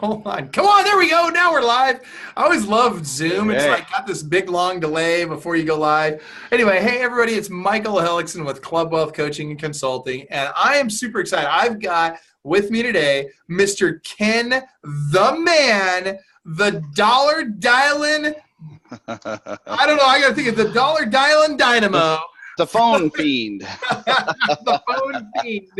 Hold on. Come on, there we go. Now we're live. I always love Zoom. It's Hey. like got this big long delay before you go live. Anyway, hey everybody, it's Michael Hellickson with Club Wealth Coaching and Consulting, and I am super excited. I've got with me today Mr. Ken the Man, the dollar dialing. I don't know. I got to think of the dollar dialing dynamo. The phone fiend. The phone fiend.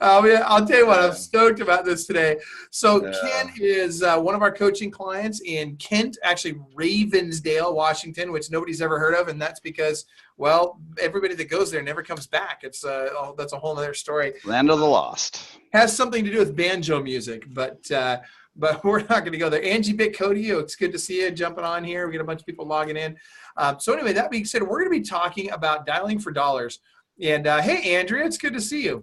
I'll tell you what, I'm stoked about this today. So Ken is one of our coaching clients in Kent, actually Ravensdale, Washington, which nobody's ever heard of, and that's because, well, everybody that goes there never comes back. It's that's a whole other story. Land of the Lost. Has something to do with banjo music, but we're not going to go there. Angie Bitcodio, it's good to see you jumping on here. We got a bunch of people logging in. So anyway, that being said, we're going to be talking about dialing for dollars. And hey, Andrea, it's good to see you.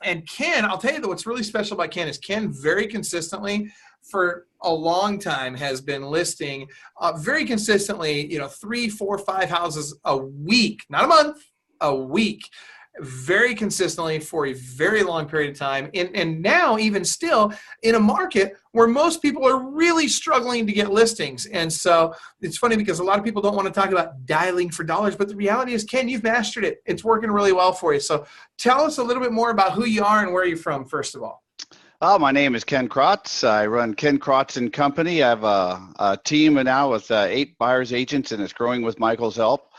And Ken, I'll tell you that what's really special about Ken is Ken very consistently for a long time has been listing very consistently, 3, 4, 5 houses a week, not a month, a week. Very consistently for a very long period of time. And now even still in a market where most people are really struggling to get listings. And so it's funny because a lot of people don't want to talk about dialing for dollars, but the reality is, Ken, you've mastered it. It's working really well for you. So tell us a little bit more about who you are and where you're from, first of all. My name is Ken Crotts. I run Ken Crotts and Company. I have a team now with 8 buyers agents, and it's growing with Michael's help.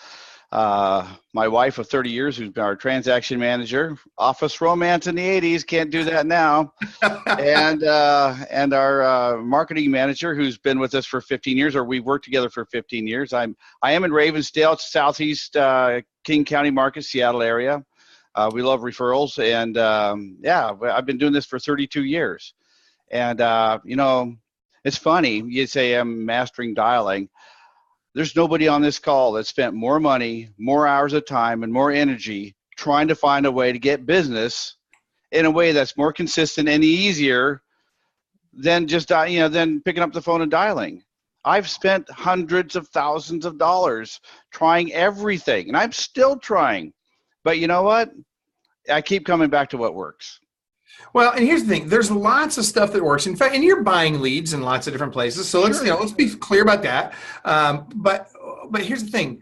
My wife of 30 years, who's been our transaction manager, office romance in the 80s, can't do that now. and our marketing manager, who's been with us for 15 years, or we've worked together for 15 years. I am in Ravensdale, it's southeast King County market, Seattle area. We love referrals, and I've been doing this for 32 years. And it's funny, you say I'm mastering dialing. There's nobody on this call that spent more money, more hours of time, and more energy trying to find a way to get business in a way that's more consistent and easier than just than picking up the phone and dialing. I've spent hundreds of thousands of dollars trying everything, and I'm still trying. But you know what? I keep coming back to what works. Well, and here's the thing. There's lots of stuff that works. In fact, and you're buying leads in lots of different places. So let's be clear about that. But here's the thing.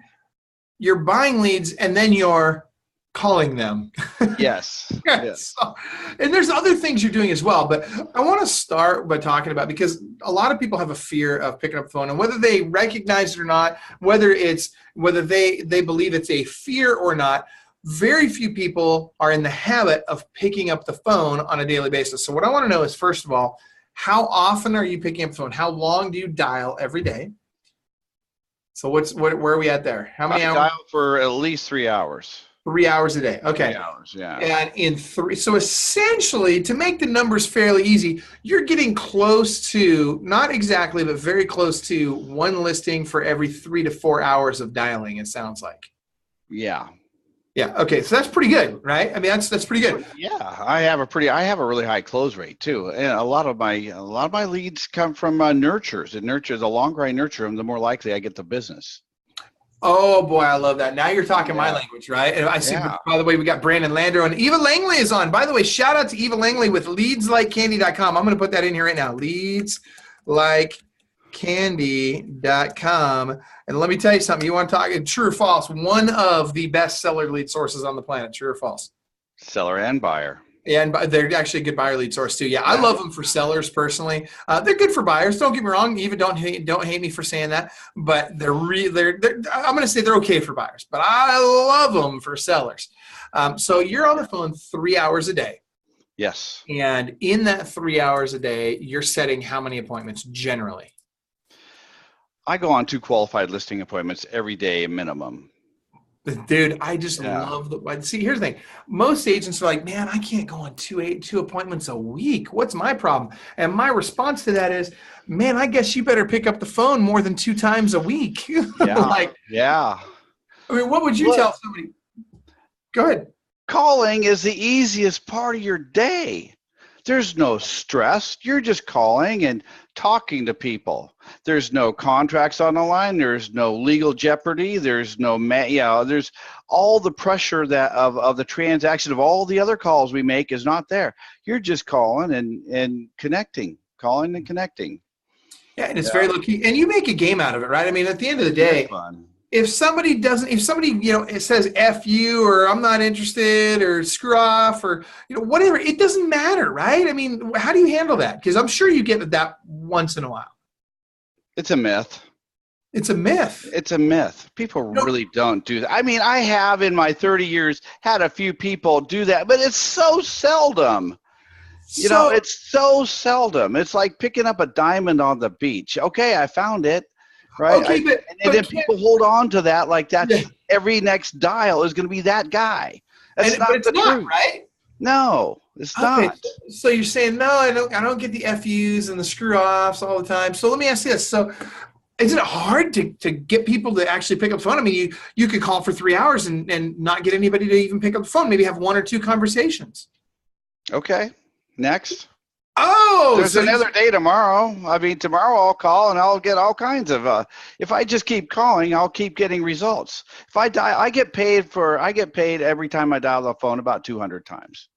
You're buying leads and then you're calling them. Yes. Yes. So, and there's other things you're doing as well. But I want to start by talking about, because a lot of people have a fear of picking up the phone, and whether they recognize it or not, whether they believe it's a fear or not, very few people are in the habit of picking up the phone on a daily basis. So what I want to know is, first of all, how often are you picking up the phone? How long do you dial every day? So where are we at there? How many hours? I dial for at least 3 hours. 3 hours a day. Okay. 3 hours, yeah. And so essentially, to make the numbers fairly easy, you're getting close to, not exactly, but very close to one listing for every 3 to 4 hours of dialing, it sounds like. Yeah. Yeah. Okay. So that's pretty good, right? I mean, that's pretty good. Yeah, I have a really high close rate too, and a lot of my leads come from nurtures. And nurtures, the longer I nurture them, the more likely I get the business. Oh boy, I love that. Now you're talking my language, right? And I see. Yeah. By the way, we got Brandon Landro and Eva Langley is on. By the way, shout out to Eva Langley with leadslikecandy.com. I'm going to put that in here right now. Leadslikecandy.com. And let me tell you something. You want to talk true or false? One of the best seller lead sources on the planet. True or false? Seller and buyer. And they're actually a good buyer lead source too. Yeah, I love them for sellers personally. They're good for buyers. Don't get me wrong. Eva, don't hate me for saying that. But I'm going to say they're okay for buyers. But I love them for sellers. So you're on the phone 3 hours a day. Yes. And in that 3 hours a day, you're setting how many appointments generally? I go on 2 qualified listing appointments every day minimum. Dude, I just love see, here's the thing. Most agents are like, man, I can't go on two appointments a week. What's my problem? And my response to that is, man, I guess you better pick up the phone more than 2 times a week. Yeah. Yeah. I mean, what would you tell somebody? Go ahead. Calling is the easiest part of your day. There's no stress. You're just calling and talking to people. There's no contracts on the line. There's no legal jeopardy. There's no, there's all the pressure that of the transaction of all the other calls we make is not there. You're just calling and connecting. calling and connecting. Yeah, and it's very low key. And you make a game out of it, right? I mean, at the end of the day, if somebody, it says F you or I'm not interested or screw off or, whatever, it doesn't matter, right? I mean, how do you handle that? Because I'm sure you get that once in a while. It's a myth. It's a myth. It's a myth. People really don't do that. I mean, I have in my 30 years had a few people do that, but it's so seldom. It's so seldom. It's like picking up a diamond on the beach. Okay, I found it, right? Okay, and then people hold on to that like that's every next dial is going to be that guy. That's not the truth, right? No, it's not. So you're saying no? I don't get the FUs and the screw offs all the time. So let me ask you this: so isn't it hard to get people to actually pick up the phone? I mean, you could call for 3 hours and not get anybody to even pick up the phone. Maybe have 1 or 2 conversations. Okay. Next. Oh, there's another day tomorrow. I mean, tomorrow I'll call and I'll get all kinds of. If I just keep calling, I'll keep getting results. If I get paid every time I dial the phone about 200 times.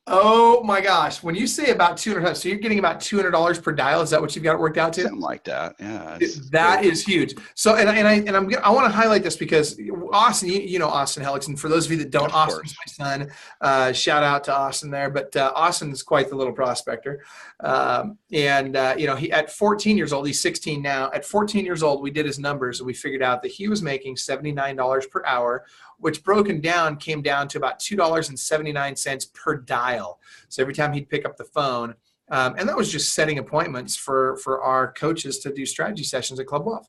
Oh my gosh! When you say about 200 times, so you're getting about $200 per dial. Is that what you've got it worked out to? Something like that. Yeah. That is huge. So, I want to highlight this because Austin, you know Austin Helix, and for those of you that don't, Austin's my son. Shout out to Austin there. But Austin is quite the little prospector. He at 14 years old, he's 16 now. At 14 years old, we did his numbers and we figured out that he was making $79 per hour, which broken down came down to about $2.79 per dial. So every time he'd pick up the phone, and that was just setting appointments for our coaches to do strategy sessions at Club Wealth.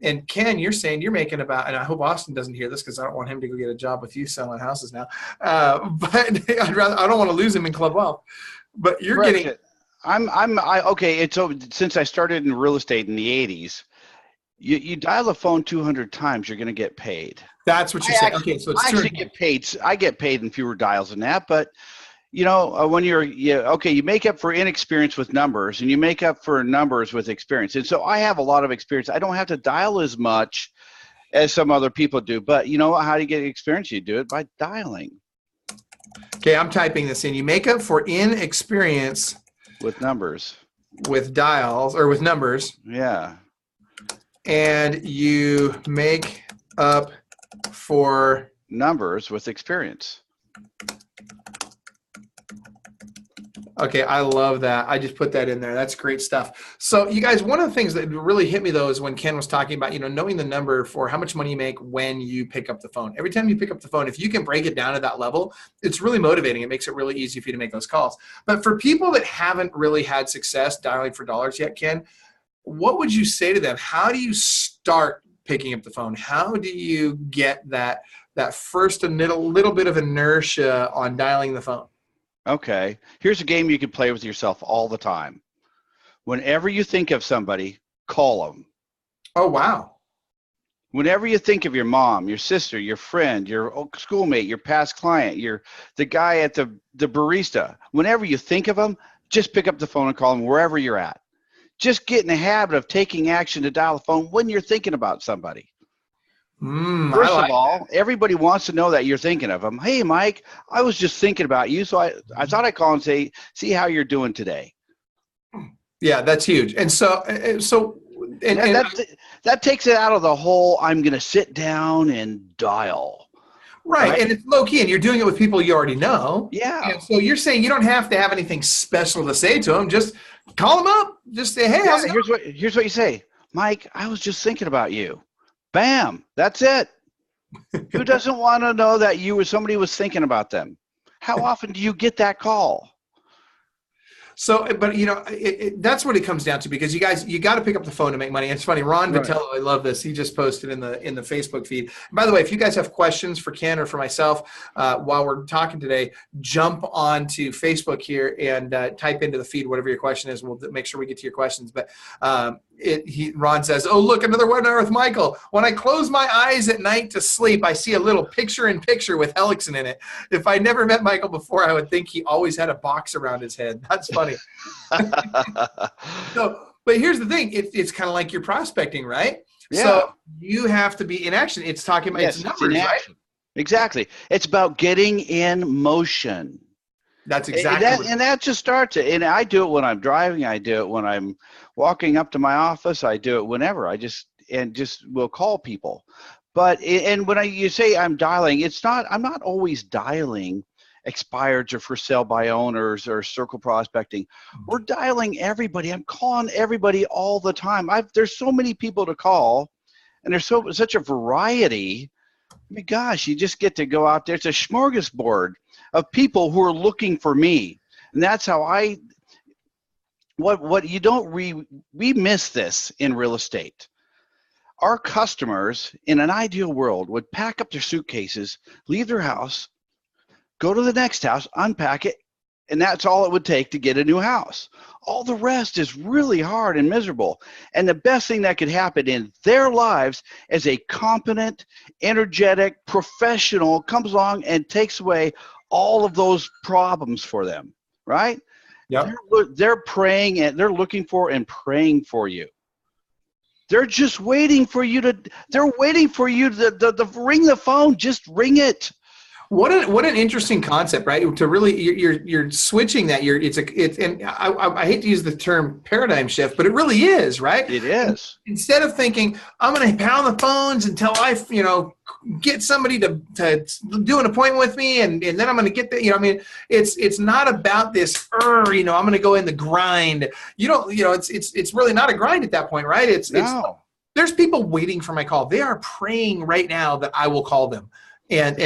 And Ken, you're saying you're making about, and I hope Austin doesn't hear this because I don't want him to go get a job with you selling houses now. But I don't want to lose him in Club Wealth. But you're getting. Okay. Since I started in real estate in the 80s, you dial the phone 200 times, you're going to get paid. That's what you're saying. Okay, so it's actually get paid. I get paid in fewer dials than that, but when you make up for inexperience with numbers and you make up for numbers with experience. And so I have a lot of experience. I don't have to dial as much as some other people do, but how do you get experience? You do it by dialing. Okay, I'm typing this in. You make up for inexperience with numbers, with dials or with numbers. Yeah. And you make up for numbers with experience. Okay, I love that. I just put that in there. That's great stuff. So you guys, one of the things that really hit me though is when Ken was talking about, knowing the number for how much money you make when you pick up the phone. Every time you pick up the phone, if you can break it down to that level, it's really motivating. It makes it really easy for you to make those calls. But for people that haven't really had success dialing for dollars yet, Ken, what would you say to them? How do you start picking up the phone? How do you get that first little bit of inertia on dialing the phone? Okay. Here's a game you can play with yourself all the time. Whenever you think of somebody, call them. Oh, wow. Whenever you think of your mom, your sister, your friend, your schoolmate, your past client, the guy at the barista, whenever you think of them, just pick up the phone and call them wherever you're at. Just get in the habit of taking action to dial the phone when you're thinking about somebody. First of all, everybody wants to know that you're thinking of them. Hey, Mike, I was just thinking about you, so I thought I'd call and say, see how you're doing today. Yeah, that's huge. And that takes it out of the whole I'm going to sit down and dial. Right, and it's low key, and you're doing it with people you already know. Yeah. And so you're saying you don't have to have anything special to say to them. Just call them up. Just say, hey, here's what you say. Mike, I was just thinking about you. Bam. That's it. Who doesn't want to know that somebody was thinking about them? How often do you get that call? So, but that's what it comes down to, because you guys, you got to pick up the phone to make money. It's funny, Ron Vitello, I love this. He just posted in the Facebook feed. By the way, if you guys have questions for Ken or for myself while we're talking today, jump onto Facebook here and type into the feed whatever your question is. We'll make sure we get to your questions. But Ron says, oh, look, another webinar with Michael. When I close my eyes at night to sleep, I see a little picture-in-picture with Helixon in it. If I never met Michael before, I would think he always had a box around his head. That's funny. But here's the thing. It's kind of like you're prospecting, right? Yeah. So you have to be in action. It's talking about its numbers, right? Exactly. It's about getting in motion. That's And exactly that, what. and that just starts it. And I do it when I'm driving. I do it when I'm walking up to my office. I do it whenever. I just will call people. But and when you say I'm dialing, it's not. I'm not always dialing expireds or for sale by owners or circle prospecting. We're dialing everybody. I'm calling everybody all the time. There's so many people to call, and there's such a variety. I mean, gosh, you just get to go out there. It's a smorgasbord of people who are looking for me. And that's how what you don't we miss this in real estate. Our customers in an ideal world would pack up their suitcases, leave their house, go to the next house, unpack it, and that's all it would take to get a new house. All the rest is really hard and miserable. And the best thing that could happen in their lives is a competent, energetic professional comes along and takes away all of those problems for them, right? Yep. They're praying and they're looking for and praying for you. They're just waiting for you to ring the phone. Just ring it. What an interesting concept, right? To really you're switching that. And I hate to use the term paradigm shift, but it really is, right? It is. Instead of thinking I'm going to pound the phones until I get somebody to do an appointment with me, and then I'm going to get the I mean it's not about this I'm going to go in the grind. It's really not a grind at that point, right? There's people waiting for my call. They are praying right now that I will call them. And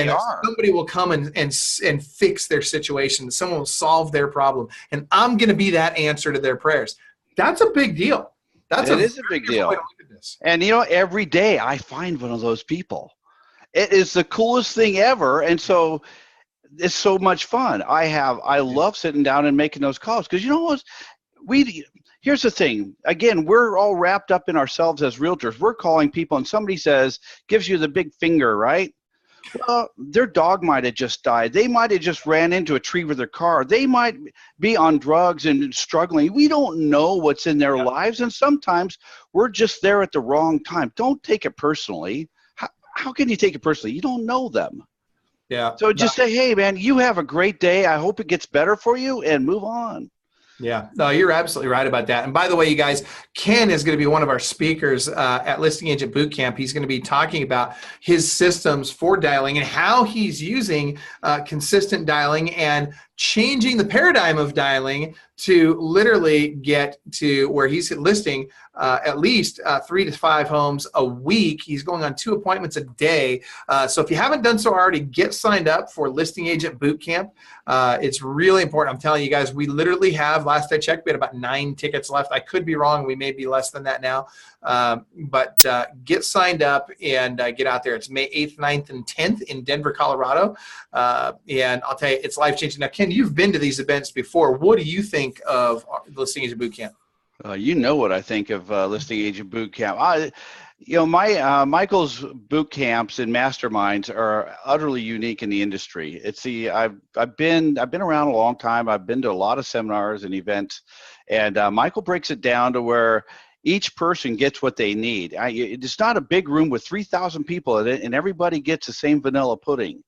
somebody will come and fix their situation. Someone will solve their problem. And I'm going to be that answer to their prayers. That's a big deal. It is a big deal. And every day I find one of those people. It is the coolest thing ever. And so it's so much fun. I love sitting down and making those calls because what? Here's the thing. Again, we're all wrapped up in ourselves as realtors. We're calling people and somebody gives you the big finger, right? Well, their dog might have just died. They might have just ran into a tree with their car. They might be on drugs and struggling. We don't know what's in their lives, and sometimes we're just there at the wrong time. Don't take it personally. How can you take it personally? You don't know them. Yeah. So just say, hey, man, you have a great day. I hope it gets better for you, and move on. Yeah, no, you're absolutely right about that. And by the way, you guys, Ken is going to be one of our speakers at Listing Agent Bootcamp. He's going to be talking about his systems for dialing and how he's using consistent dialing and changing the paradigm of dialing to literally get to where he's listing at least 3 to 5 homes a week. He's going on 2 appointments a day. So if you haven't done so already, get signed up for Listing Agent Bootcamp. It's really important. I'm telling you guys, we literally have, last I checked, we had about 9 tickets left. I could be wrong. We may be less than that now. But get signed up and get out there. It's May 8th, 9th, and 10th in Denver, Colorado. And I'll tell you, it's life-changing. Now, Ken, you've been to these events before. What do you think of Listing Agent Bootcamp? You know what I think of Listing Agent Bootcamp. Michael's boot camps and masterminds are utterly unique in the industry. I've been around a long time. I've been to a lot of seminars and events, and Michael breaks it down to where each person gets what they need. It's not a big room with 3,000 people in it, and everybody gets the same vanilla pudding,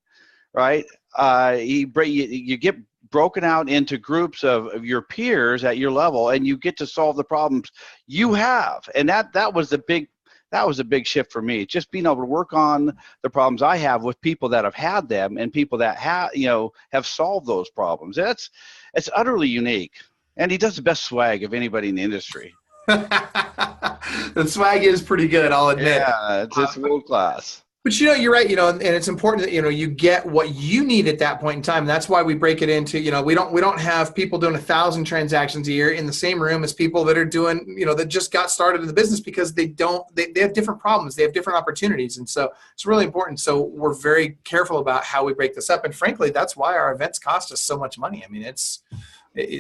right? You get broken out into groups of your peers at your level, and you get to solve the problems you have. And that was a big shift for me. Just being able to work on the problems I have with people that have had them and people that have solved those problems. It's utterly unique. And he does the best swag of anybody in the industry. The swag is pretty good, I'll admit. Yeah, it's world class. But you're right, and it's important that you get what you need at that point in time. And that's why we break it into, we don't have people doing 1,000 transactions a year in the same room as people that are doing, that just got started in the business, because they have different problems, they have different opportunities. And so it's really important. So we're very careful about how we break this up. And frankly, that's why our events cost us so much money. I mean,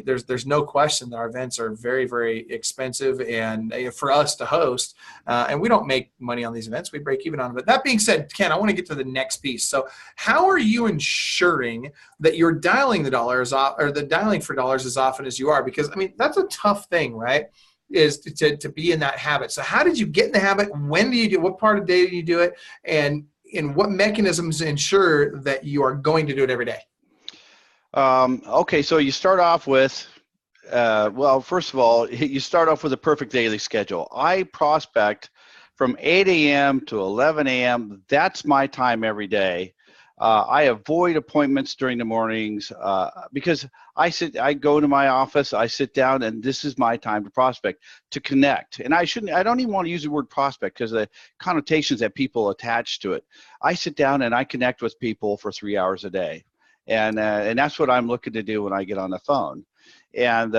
there's no question that our events are very, very expensive and for us to host, and we don't make money on these events. We break even on them. But that being said, Ken, I want to get to the next piece. So how are you ensuring that you're dialing the dollars or the dialing for dollars as often as you are? Because that's a tough thing, right? Is to be in that habit. So how did you get in the habit? When do you do it? What part of the day do you do it? And what mechanisms ensure that you are going to do it every day? Okay, so you start off with, well, first of all, you start off with a perfect daily schedule. I prospect from 8 a.m. to 11 a.m. That's my time every day. I avoid appointments during the mornings because I go to my office, I sit down, and this is my time to prospect, to connect. And I don't even want to use the word prospect because the connotations that people attach to it. I sit down and I connect with people for 3 hours a day. And that's what I'm looking to do when I get on the phone. And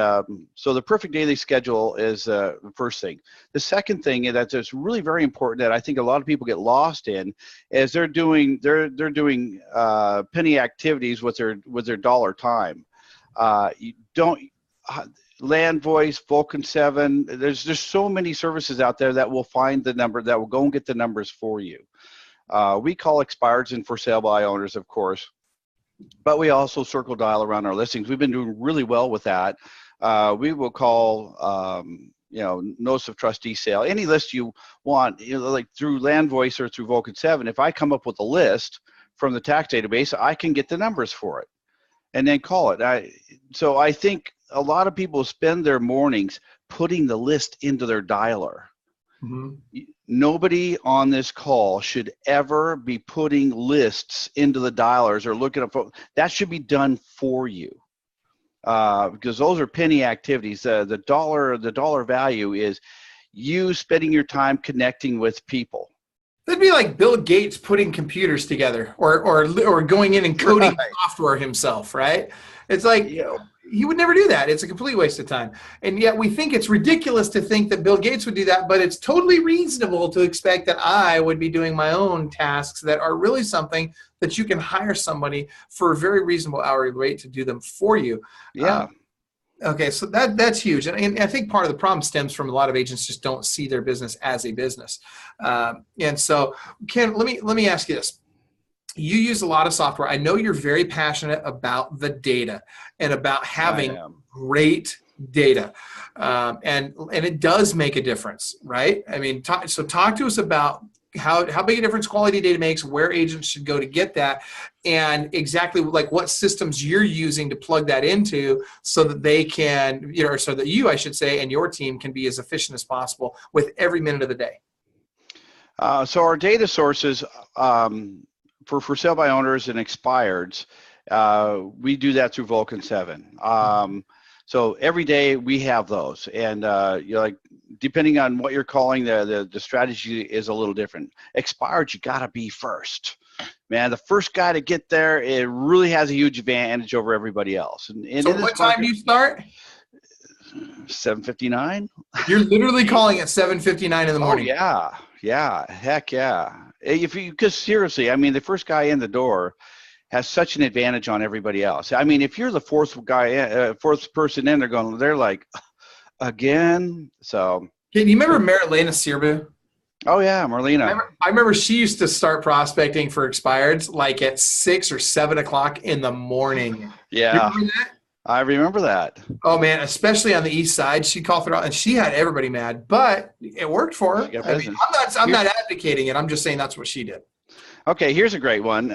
so the perfect daily schedule is the first thing. The second thing that's just really very important that I think a lot of people get lost in is they're doing penny activities with their dollar time. You don't Land Voice, Vulcan 7. There's so many services out there that will find the number, that will go and get the numbers for you. We call expireds and for sale by owners, of course. But we also circle dial around our listings. We've been doing really well with that. We will call, notice of trustee sale, any list you want, like through Land Voice or through Vulcan 7. If I come up with a list from the tax database, I can get the numbers for it and then call it. So I think a lot of people spend their mornings putting the list into their dialer. Mm-hmm. Nobody on this call should ever be putting lists into the dialers or looking up. That should be done for you because those are penny activities. The dollar value is you spending your time connecting with people. That'd be like Bill Gates putting computers together or going in and coding software himself, right? It's like, he would never do that. It's a complete waste of time. And yet we think it's ridiculous to think that Bill Gates would do that, but it's totally reasonable to expect that I would be doing my own tasks that are really something that you can hire somebody for a very reasonable hourly rate to do them for you. Yeah. Okay, so that's huge. And I think part of the problem stems from a lot of agents just don't see their business as a business. And so, Ken, let me ask you this. You use a lot of software. I know you're very passionate about the data and about having great data. And it does make a difference, right? I mean, talk to us about how big a difference quality data makes, where agents should go to get that, and exactly like what systems you're using to plug that into so that they can, so that you, I should say, and your team can be as efficient as possible with every minute of the day. So our data sources, for sale by owners and expireds, we do that through Vulcan 7. So every day we have those, and depending on what you're calling, the strategy is a little different. Expired, you gotta be first. Man, the first guy to get there, it really has a huge advantage over everybody else. And so what time do you start? 7:59. You're literally calling at 7:59 in the morning. Oh yeah, heck yeah. Because seriously, I mean, the first guy in the door has such an advantage on everybody else. I mean, if you're the fourth person in, they're like, again. So. Can you remember Marilena Sirbu? Oh yeah, Marlena. I remember she used to start prospecting for expireds like at 6 or 7 o'clock in the morning. Yeah. You remember that? I remember that. Oh man, especially on the east side, she'd call through, and she had everybody mad, but it worked for her. I mean, I'm not advocating it. I'm just saying that's what she did. Okay, here's a great one.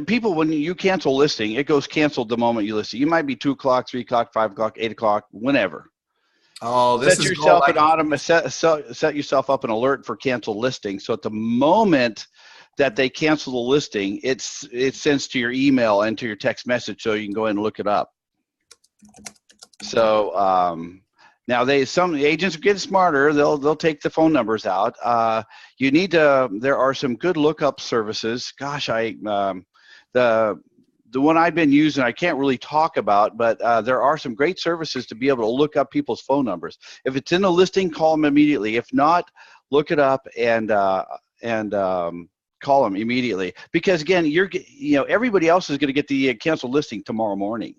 People, when you cancel listing, it goes canceled the moment you list it. You might be 2 o'clock, 3 o'clock, 5 o'clock, 8 o'clock, whenever. Oh, this set yourself set yourself up an alert for cancel listing. So at the moment that they cancel the listing, it sends to your email and to your text message, so you can go ahead and look it up. So now some agents are getting smarter. They'll take the phone numbers out. There are some good lookup services. Gosh, the one I've been using, I can't really talk about, but there are some great services to be able to look up people's phone numbers. If it's in a listing, call them immediately. If not, look it up and call them immediately. Because again, everybody else is going to get the canceled listing tomorrow morning.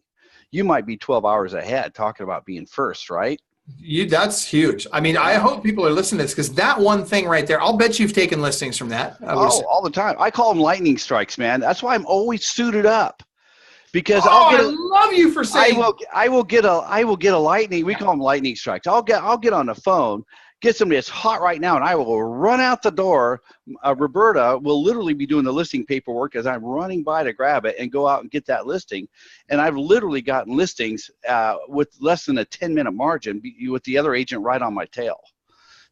You might be 12 hours ahead talking about being first, right? That's huge. I mean, I hope people are listening to this, because that one thing right there, I'll bet you've taken listings from that. All the time. I call them lightning strikes, man. That's why I'm always suited up, because I love you for saying. I will get a lightning. We call them lightning strikes. I'll get on the phone, get somebody that's hot right now, and I will run out the door. Roberta will literally be doing the listing paperwork as I'm running by to grab it and go out and get that listing. And I've literally gotten listings with less than a 10-minute margin with the other agent right on my tail.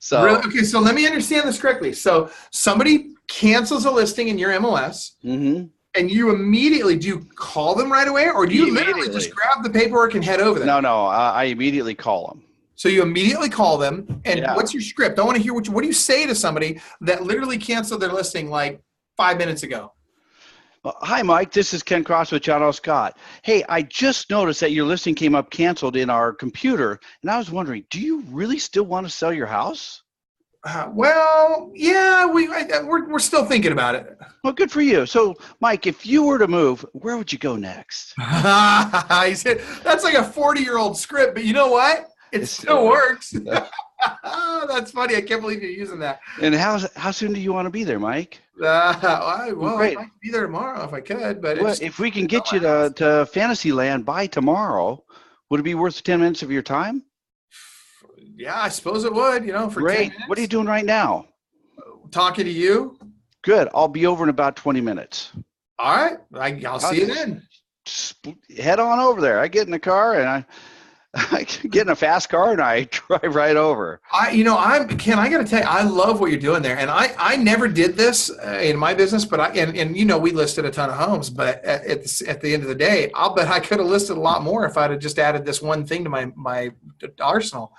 So really? Okay, so let me understand this correctly. So somebody cancels a listing in your MLS. Mm-hmm. And you immediately, do you call them right away, or do you literally just grab the paperwork and head over there? No, I immediately call them. So you immediately call them, and Yeah. What's your script? I want to hear what do you say to somebody that literally canceled their listing like 5 minutes ago? Well, hi, Mike. This is Ken Crotts with John L. Scott. Hey, I just noticed that your listing came up canceled in our computer, and I was wondering, do you really still want to sell your house? Well, yeah, we're still thinking about it. Well, good for you. So, Mike, if you were to move, where would you go next? He said, that's like a 40-year-old script, but you know what? It still works. That's funny. I can't believe you're using that. And how soon do you want to be there, Mike? I'd like to be there tomorrow if I could. But if we can get you to Fantasyland by tomorrow, would it be worth 10 minutes of your time? Yeah, I suppose it would, for 10 minutes. What are you doing right now? Talking to you. Good. I'll be over in about 20 minutes. All right. I'll see you then. Head on over there. I get in the car and I get in a fast car and I drive right over. Ken, I got to tell you, I love what you're doing there. And I never did this in my business, but we listed a ton of homes, but at the end of the day, I'll bet I could have listed a lot more if I'd have just added this one thing to my arsenal.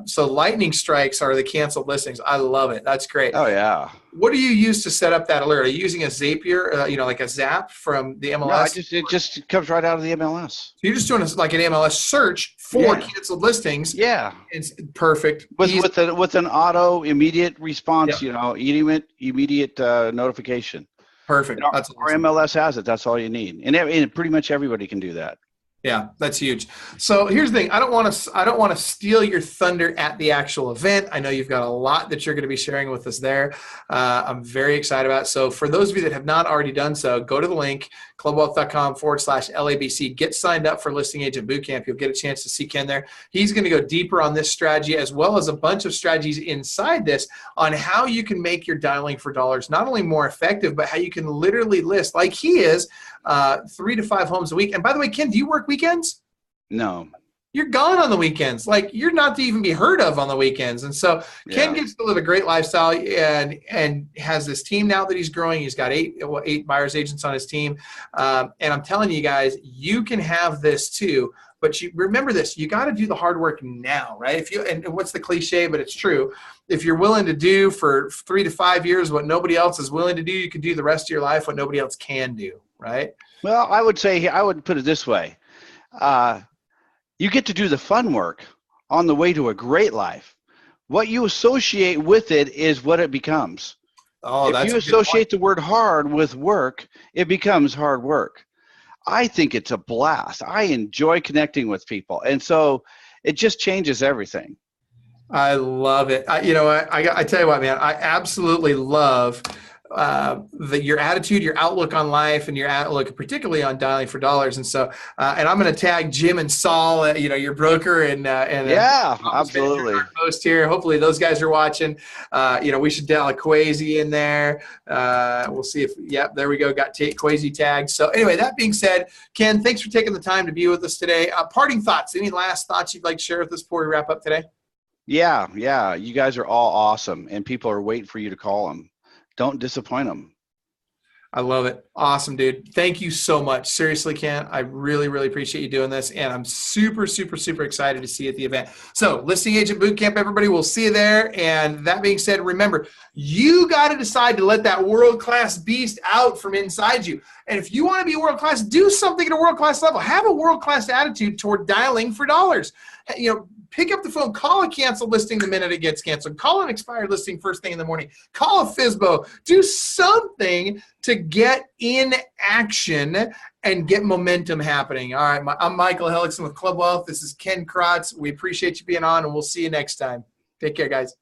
So lightning strikes are the canceled listings. I love it. That's great. Oh yeah. What do you use to set up that alert? Are you using a Zapier, like a Zap from the MLS? No, it just comes right out of the MLS. So you're just doing like an MLS search for canceled listings. Yeah. It's perfect. With an auto immediate response, immediate notification. Perfect. That's our MLS has it. That's all you need. And pretty much everybody can do that. Yeah, that's huge. So here's the thing. I don't want to steal your thunder at the actual event. I know you've got a lot that you're going to be sharing with us there. I'm very excited about it. So for those of you that have not already done so, go to the link, clubwealth.com/LABC. Get signed up for Listing Agent Bootcamp. You'll get a chance to see Ken there. He's going to go deeper on this strategy as well as a bunch of strategies inside this on how you can make your dialing for dollars not only more effective, but how you can literally list, like he is, 3 to 5 homes a week. And by the way, Ken, do you work weekends? No. You're gone on the weekends. Like, you're not to even be heard of on the weekends. And so Ken gets to live a great lifestyle and has this team now that he's growing. He's got 8 buyers agents on his team. And I'm telling you guys, you can have this too. But you remember this, you got to do the hard work now, right? And what's the cliche, but it's true. If you're willing to do for 3 to 5 years what nobody else is willing to do, you can do the rest of your life what nobody else can do, right? Well, I would put it this way. You get to do the fun work on the way to a great life. What you associate with it is what it becomes. If you associate the word hard with work, it becomes hard work. I think it's a blast. I enjoy connecting with people. And so it just changes everything. I love it. I tell you what, man, I absolutely love your attitude, your outlook on life, and your outlook particularly on dialing for dollars. And so, and I'm going to tag Jim and Saul, your broker and absolutely. Host here. Hopefully those guys are watching. We should dial Quasi in there. We'll see if, there we go. Got Quasi tagged. So anyway, that being said, Ken, thanks for taking the time to be with us today. Parting thoughts. Any last thoughts you'd like to share with us before we wrap up today? Yeah. You guys are all awesome, and people are waiting for you to call them. Don't disappoint them. I love it. Awesome, dude. Thank you so much. Seriously, Ken, I really, really appreciate you doing this. And I'm super, super, super excited to see you at the event. So Listing Agent Bootcamp, everybody, we'll see you there. And that being said, remember, you got to decide to let that world-class beast out from inside you. And if you want to be world-class, do something at a world-class level. Have a world-class attitude toward dialing for dollars. Pick up the phone, call a canceled listing the minute it gets canceled. Call an expired listing first thing in the morning. Call a FSBO. Do something to get in action and get momentum happening. All right, I'm Michael Hellickson with Club Wealth. This is Ken Crotts. We appreciate you being on, and we'll see you next time. Take care, guys.